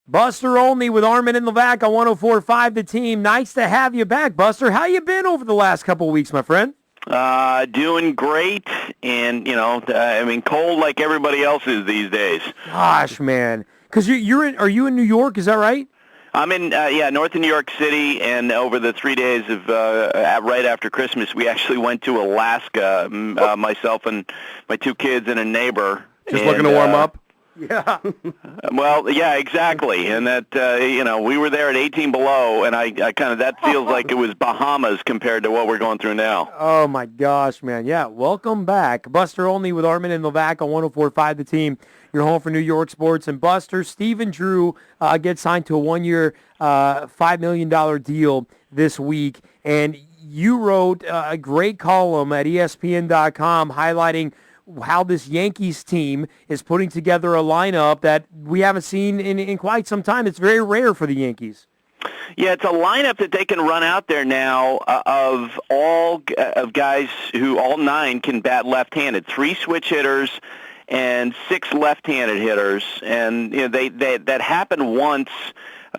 Buster Olney with Armen and Levack on 104.5 The Team. Nice to have you back, Buster. How you been over the last couple of weeks, my friend? Doing great, and cold like everybody else is these days. Gosh, man, because are you in New York? Is that right? I'm in north of New York City, and over the 3 days of right after Christmas, we actually went to Alaska. Myself and my two kids and a neighbor. Just looking to warm up. Yeah. Well, yeah, exactly, and that we were there at 18 below, and I kind of that feels like it was Bahamas compared to what we're going through now. Oh my gosh, man! Yeah, welcome back, Buster Olney with Armen and Levack on 104.5 The Team. Your home for New York sports. And Buster, Stephen Drew gets signed to a one-year, $5 million deal this week, and you wrote a great column at ESPN.com highlighting how this Yankees team is putting together a lineup that we haven't seen in quite some time. It's very rare for the Yankees. Yeah, it's a lineup that they can run out there now of guys who all nine can bat left-handed. 3 switch hitters and 6 left-handed hitters, and that happened once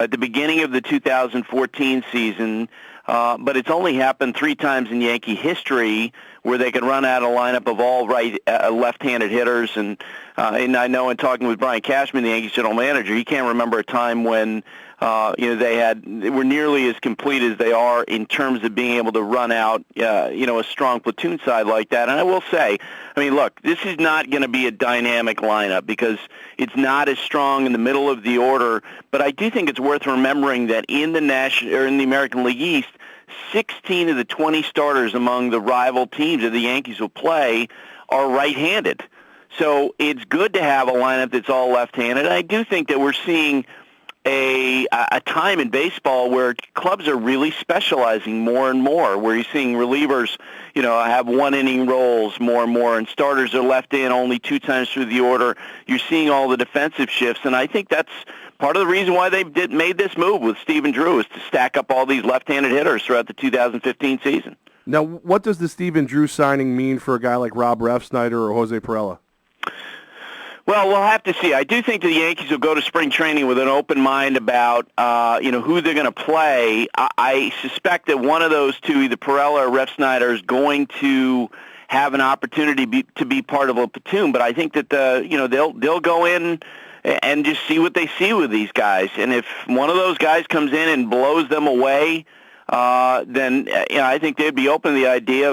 at the beginning of the 2014 season. But it's only happened 3 times in Yankee history where they can run out a lineup of all left-handed hitters. And I know in talking with Brian Cashman, the Yankees general manager, he can't remember a time when they were nearly as complete as they are in terms of being able to run out a strong platoon side like that. And I will say, look, this is not going to be a dynamic lineup because it's not as strong in the middle of the order. But I do think it's worth remembering that in the American League East, 16 of the 20 starters among the rival teams that the Yankees will play are right-handed. So it's good to have a lineup that's all left-handed. I do think that we're seeing a time in baseball where clubs are really specializing more and more, where you're seeing relievers, have one-inning roles more and more, and starters are left in only 2 times through the order. You're seeing all the defensive shifts, and I think that's part of the reason why they made this move with Stephen Drew is to stack up all these left-handed hitters throughout the 2015 season. Now, what does the Stephen Drew signing mean for a guy like Rob Refsnyder or Jose Perella? Well, we'll have to see. I do think the Yankees will go to spring training with an open mind about, who they're going to play. I suspect that one of those two, either Perella or Refsnyder, is going to have an opportunity to be part of a platoon. But I think that they'll go in and just see what they see with these guys. And if one of those guys comes in and blows them away, then I think they'd be open to the idea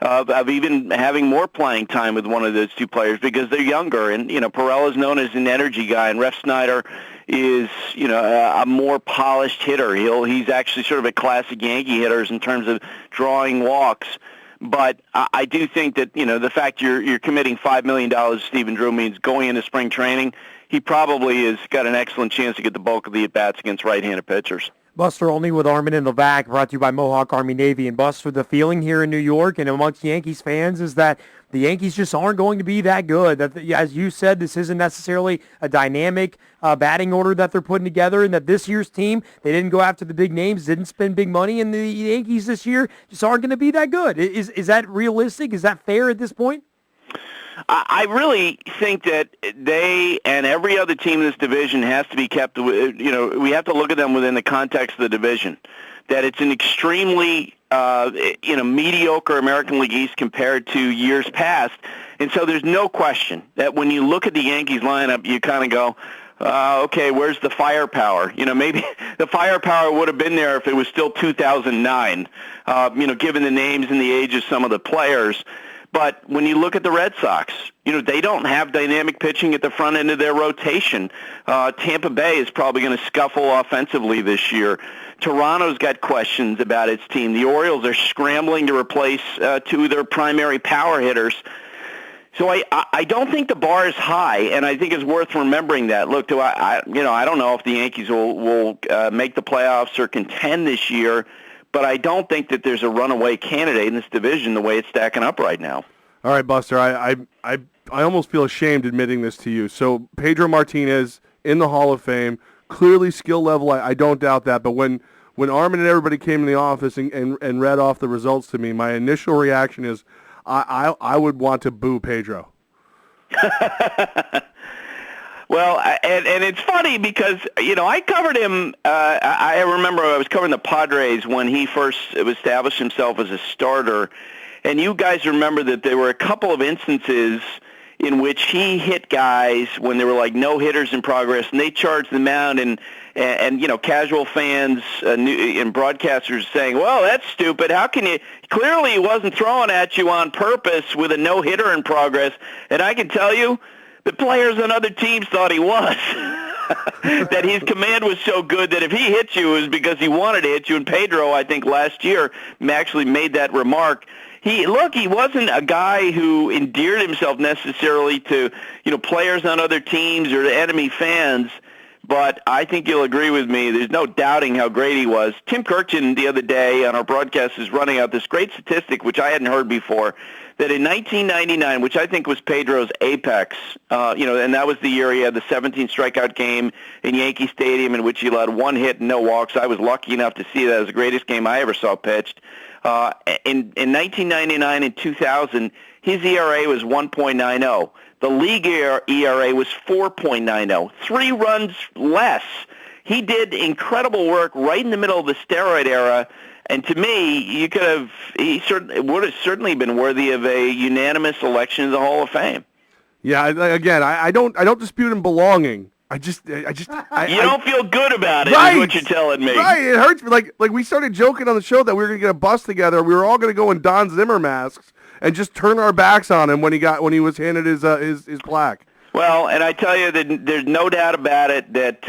of even having more playing time with one of those two players because they're younger. And, Perella's known as an energy guy, and Refsnyder is, a more polished hitter. He's actually sort of a classic Yankee hitter in terms of drawing walks. But I do think that, the fact you're committing $5 million to Stephen Drew means going into spring training, he probably has got an excellent chance to get the bulk of the at-bats against right-handed pitchers. Buster Olney with Armen and Levack, brought to you by Mohawk Army Navy. And Buster, the feeling here in New York and amongst Yankees fans is that the Yankees just aren't going to be that good. That, as you said, this isn't necessarily a dynamic batting order that they're putting together, and that this year's team, they didn't go after the big names, didn't spend big money, and the Yankees this year just aren't going to be that good. Is that realistic? Is that fair at this point? I really think that they and every other team in this division has to be kept, we have to look at them within the context of the division, that it's an extremely, mediocre American League East compared to years past. And so there's no question that when you look at the Yankees lineup, you kind of go, okay, where's the firepower? Maybe the firepower would have been there if it was still 2009, given the names and the age of some of the players. But when you look at the Red Sox, they don't have dynamic pitching at the front end of their rotation. Tampa Bay is probably going to scuffle offensively this year. Toronto's got questions about its team. The Orioles are scrambling to replace 2 of their primary power hitters. So I don't think the bar is high, and I think it's worth remembering that. Look, I don't know if the Yankees will make the playoffs or contend this year, but I don't think that there's a runaway candidate in this division the way it's stacking up right now. All right, Buster, I almost feel ashamed admitting this to you. So Pedro Martinez in the Hall of Fame, clearly skill level, I don't doubt that. But when Armen and everybody came in the office and read off the results to me, my initial reaction is I would want to boo Pedro. Well, and it's funny because, I covered him. I remember I was covering the Padres when he first established himself as a starter. And you guys remember that there were a couple of instances in which he hit guys when there were like no hitters in progress, and they charged the mound, and casual fans and broadcasters saying, "Well, that's stupid. How can you? Clearly, he wasn't throwing at you on purpose with a no hitter in progress." And I can tell you, the players on other teams thought he was. That his command was so good that if he hit you, it was because he wanted to hit you. And Pedro, I think last year, actually made that remark. He wasn't a guy who endeared himself necessarily to, players on other teams or to enemy fans, but I think you'll agree with me. There's no doubting how great he was. Tim Kirchin the other day on our broadcast is running out this great statistic, which I hadn't heard before, that in 1999, which I think was Pedro's apex, and that was the year he had the 17 strikeout game in Yankee Stadium in which he allowed one hit and no walks. I was lucky enough to see that as the greatest game I ever saw pitched. In 1999 and 2000, his ERA was 1.90. The league ERA was 4.90, 3 runs less. He did incredible work right in the middle of the steroid era, and to me, he would have certainly been worthy of a unanimous election to the Hall of Fame. Yeah, I don't dispute him belonging. You don't feel good about it, right, is what you're telling me. Right, it hurts me. Like we started joking on the show that we were going to get a bus together. We were all going to go in Don Zimmer masks and just turn our backs on him when he was handed his plaque. Well, and I tell you that there's no doubt about it that,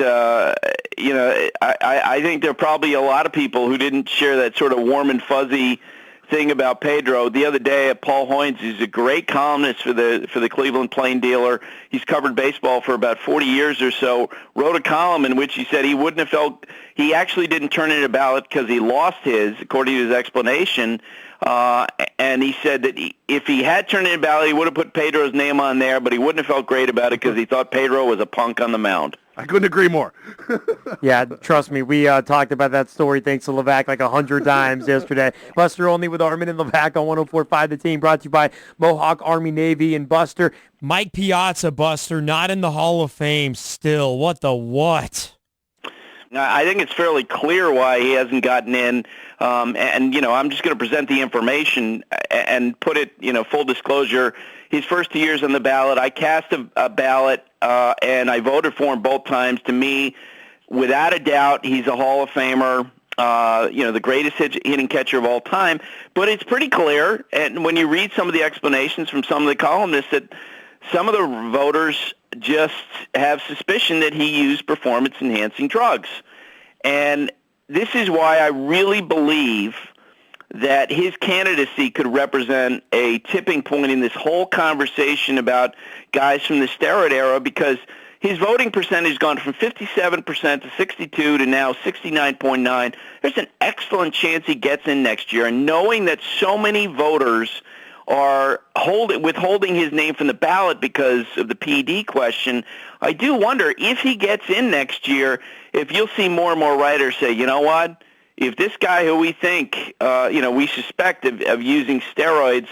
I think there are probably a lot of people who didn't share that sort of warm and fuzzy thing about Pedro. The other day, Paul Hoynes, who's a great columnist for the Cleveland Plain Dealer, he's covered baseball for about 40 years or so, wrote a column in which he said he wouldn't have felt, he actually didn't turn in a ballot because he lost his, according to his explanation, and he said that if he had turned in a ballot, he would have put Pedro's name on there, but he wouldn't have felt great about it because he thought Pedro was a punk on the mound. I couldn't agree more. Yeah, trust me. We talked about that story, thanks to Levack, like 100 times yesterday. Buster Olney with Armen and Levack on 104.5 The Team, brought to you by Mohawk, Army, Navy, and Buster. Mike Piazza, Buster, not in the Hall of Fame still. What the what? I think it's fairly clear why he hasn't gotten in. I'm just going to present the information and put it, full disclosure. His first 2 years on the ballot, I cast a ballot, and I voted for him both times. To me, without a doubt, he's a Hall of Famer, the greatest hitting catcher of all time. But it's pretty clear, and when you read some of the explanations from some of the columnists, that some of the voters just have suspicion that he used performance-enhancing drugs. And this is why I really believe that his candidacy could represent a tipping point in this whole conversation about guys from the steroid era, because his voting percentage has gone from 57% to 62 to now 69.9. There's an excellent chance he gets in next year. And knowing that so many voters are withholding his name from the ballot because of the PD question, I do wonder if he gets in next year, if you'll see more and more writers say, you know what, if this guy who we think, we suspect of using steroids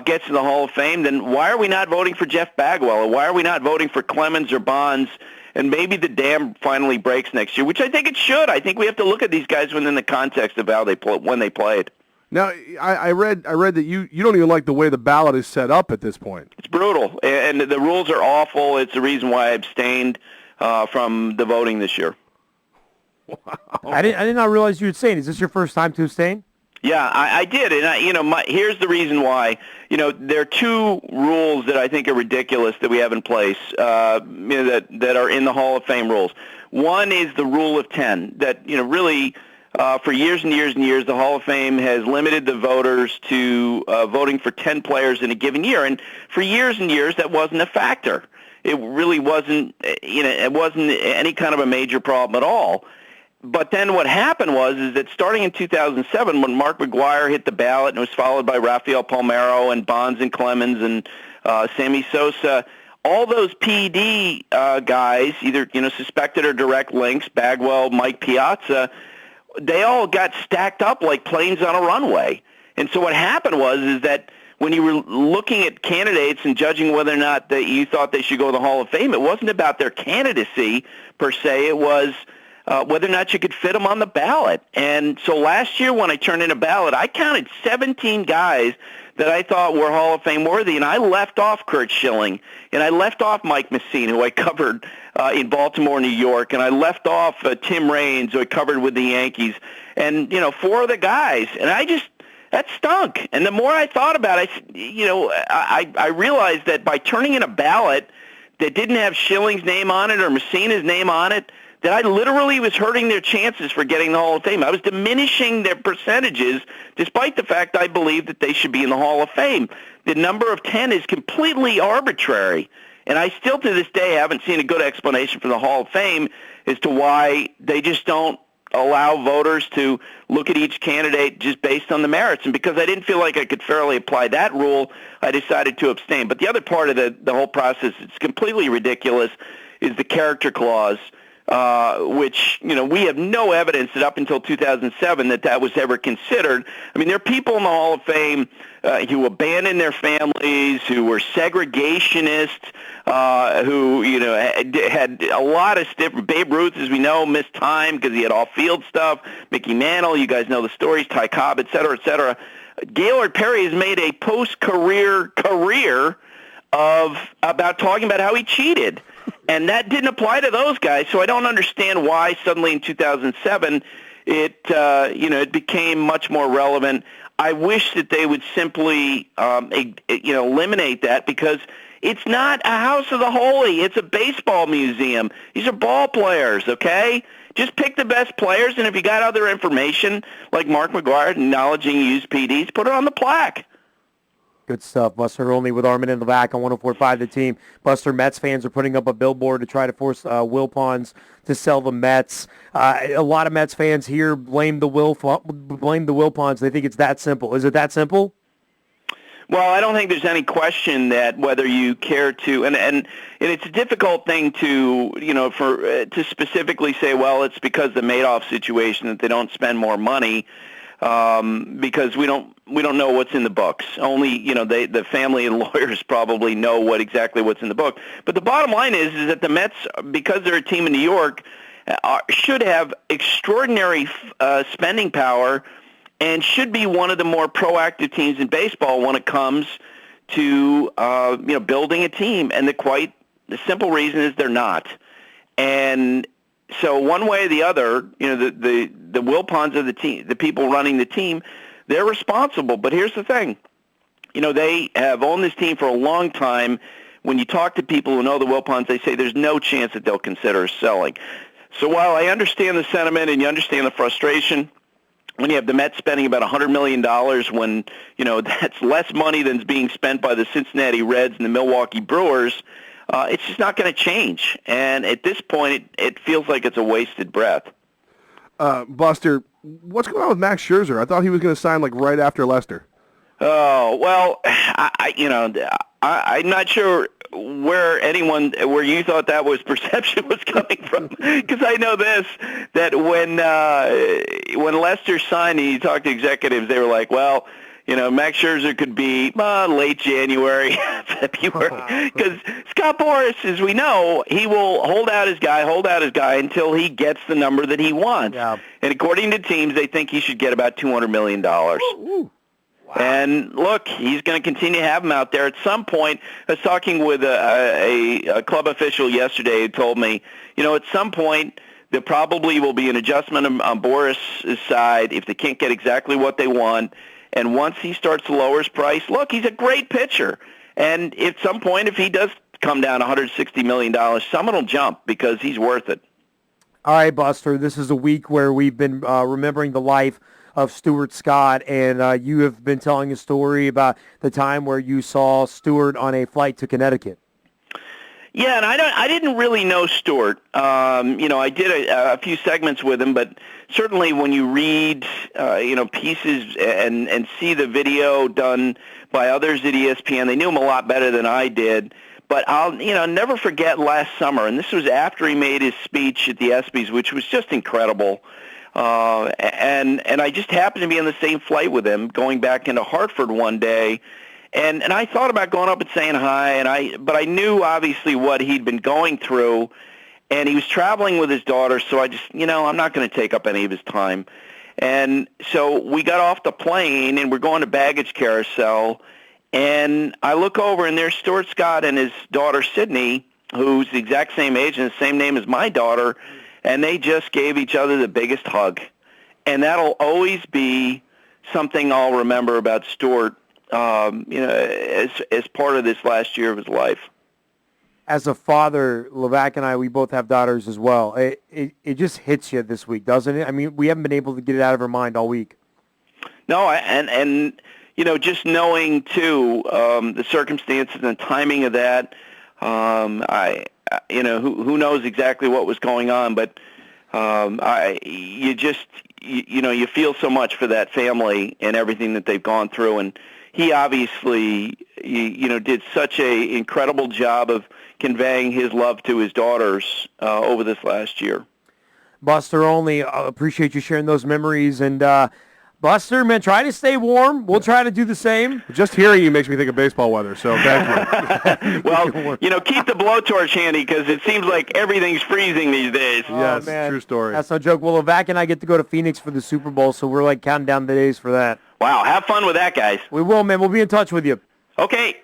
gets in the Hall of Fame, then why are we not voting for Jeff Bagwell, or why are we not voting for Clemens or Bonds? And maybe the dam finally breaks next year, which I think it should. I think we have to look at these guys within the context of how when they played. Now, I read that you don't even like the way the ballot is set up at this point. It's brutal, and the rules are awful. It's the reason why I abstained from the voting this year. Wow. I did not realize you would abstain. Is this your first time to abstain? Yeah, I did, and here's the reason why. There are 2 rules that I think are ridiculous that we have in place that are in the Hall of Fame rules. One is the rule of 10. That really. For years and years and years, the Hall of Fame has limited the voters to voting for 10 players in a given year. And for years and years, that wasn't a factor. It really wasn't, it wasn't any kind of a major problem at all. But then what happened is that starting in 2007, when Mark McGwire hit the ballot and was followed by Rafael Palmeiro and Bonds and Clemens and Sammy Sosa, all those PD guys, either suspected or direct links, Bagwell, Mike Piazza, they all got stacked up like planes on a runway. And so what happened is that when you were looking at candidates and judging whether or not that you thought they should go to the Hall of Fame, it wasn't about their candidacy per se. It was whether or not you could fit them on the ballot. And so last year when I turned in a ballot, I counted 17 guys that I thought were Hall of Fame worthy, and I left off Curt Schilling, and I left off Mike Messina, who I covered in Baltimore, New York, and I left off Tim Raines, who I covered with the Yankees, and, 4 of the guys. And that stunk. And the more I thought about it, I realized that by turning in a ballot that didn't have Schilling's name on it or Messina's name on it, that I literally was hurting their chances for getting the Hall of Fame. I was diminishing their percentages, despite the fact I believe that they should be in the Hall of Fame. The number of 10 is completely arbitrary, and I still to this day haven't seen a good explanation for the Hall of Fame as to why they just don't allow voters to look at each candidate just based on the merits. And because I didn't feel like I could fairly apply that rule, I decided to abstain. But the other part of the whole process, it's completely ridiculous, is the character clause, which, we have no evidence that up until 2007 that was ever considered. I mean, there are people in the Hall of Fame who abandoned their families, who were segregationists, who, had a lot of different. Babe Ruth, as we know, missed time because he had off-field stuff. Mickey Mantle, you guys know the stories, Ty Cobb, et cetera, et cetera. Gaylord Perry has made a post-career career about talking about how he cheated. And that didn't apply to those guys, so I don't understand why suddenly in 2007 it became much more relevant. I wish that they would simply eliminate that, because it's not a house of the holy. It's a baseball museum. These are ball players, okay? Just pick the best players, and if you got other information like Mark McGwire acknowledging he used PDs, put it on the plaque. Good stuff. Buster Olney with Armen and Levack on 104.5 The Team. Buster, Mets fans are putting up a billboard to try to force Wilpons to sell the Mets. A lot of Mets fans here blame the Wilpons. They think it's that simple. Is it that simple? Well, I don't think there's any question that whether you care to, and it's a difficult thing to, to specifically say, well, it's because the Madoff situation that they don't spend more money. Because we don't know what's in the books. Only, the family and lawyers probably know exactly what's in the book. But the bottom line is that the Mets, because they're a team in New York, should have extraordinary spending power and should be one of the more proactive teams in baseball when it comes to building a team. And the simple reason is they're not. And so one way or the other, the Wilpons of the team, the people running the team, they're responsible. But here's the thing. They have owned this team for a long time. When you talk to people who know the Wilpons, they say there's no chance that they'll consider selling. So while I understand the sentiment and you understand the frustration, when you have the Mets spending about $100 million when, that's less money than's being spent by the Cincinnati Reds and the Milwaukee Brewers, it's just not going to change. And at this point, it feels like it's a wasted breath. Buster, what's going on with Max Scherzer? I thought he was going to sign right after Lester. Oh, well, I'm not sure where you thought that perception was coming from. Because I know that when Lester signed and you talked to executives, they were like, well, Max Scherzer could be late January, February, because Scott Boras, as we know, he will hold out his guy until he gets the number that he wants. Yeah. And according to teams, they think he should get about $200 million. Ooh. Wow. And look, he's going to continue to have him out there. At some point, I was talking with a club official yesterday who told me, at some point, there probably will be an adjustment on Boras' side if they can't get exactly what they want. And once he starts to lower his price, look, he's a great pitcher. And at some point, if he does come down $160 million, someone will jump because he's worth it. All right, Buster, this is a week where we've been remembering the life of Stuart Scott, and you have been telling a story about the time where you saw Stuart on a flight to Connecticut. Yeah, and I didn't really know Stuart. I did a few segments with him, but certainly when you read, pieces and see the video done by others at ESPN, they knew him a lot better than I did. But I'll, never forget last summer, and this was after he made his speech at the ESPYs, which was just incredible. And I just happened to be on the same flight with him, going back into Hartford one day. And I thought about going up and saying hi, but I knew obviously what he'd been going through, and he was traveling with his daughter, so I just, I'm not going to take up any of his time. And so we got off the plane, and we're going to baggage carousel, and I look over, and there's Stuart Scott and his daughter Sydney, who's the exact same age and the same name as my daughter, and they just gave each other the biggest hug. And that'll always be something I'll remember about Stuart, as part of this last year of his life. As a father, Levack and I, we both have daughters as well. It just hits you this week, doesn't it? I mean, we haven't been able to get it out of our mind all week. No, and just knowing too the circumstances and the timing of that, who knows exactly what was going on, but you feel so much for that family and everything that they've gone through, and he obviously did such a incredible job of conveying his love to his daughters over this last year. Buster Olney, appreciate you sharing those memories. And Buster, man, try to stay warm. We'll try to do the same. Just hearing you makes me think of baseball weather, so thank you. Well, keep the blowtorch handy because it seems like everything's freezing these days. Yes, man. True story. That's no joke. Well, Levack and I get to go to Phoenix for the Super Bowl, so we're counting down the days for that. Wow, have fun with that, guys. We will, man. We'll be in touch with you. Okay.